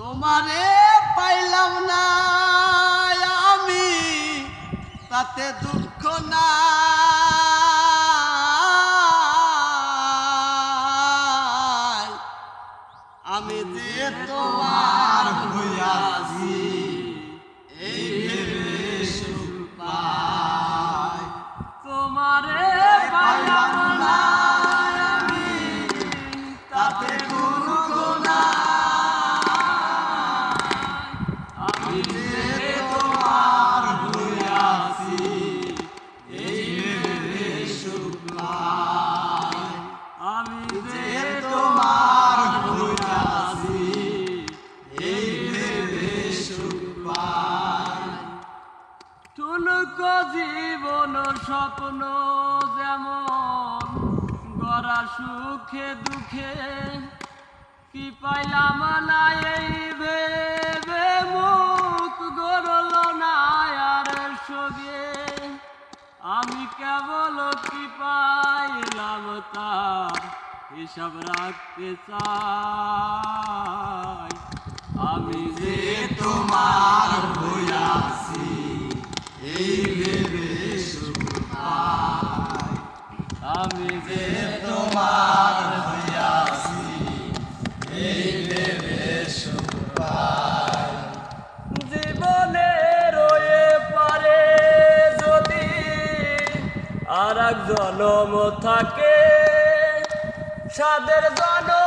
তোমারে পাইলাম না আমি, তাতে দুঃখ নাই। আমি যে তোমার হইয়াছি এই ভেবে সুখ পাই। তোমারে পাইলাম না আমি, তাতে দুঃখ নাই। আমি যে তোমার হইয়াছি এই ভেবে সুখ পাই। আমি যে তোমার হইয়াছি এই ভেবে সুখ পাই। টুনক জীবন স্বপ্ন যেমন গড়া সুখে দুঃখে, কি পাইলাম না এই ভেবে মুখ গড়ল না আর সগে। আমি কেবল কি পাইলাম তার হিসাব রাখতে চাই। আমি যে তোমার হইয়াছি এই ভেবে সুখ পাই। আমি যে তোমার হইয়াছি এই ভেবে সুখ পাই। জীবনে রয়ে পারে যদি আর এক জনম থাকে, সাদের জনম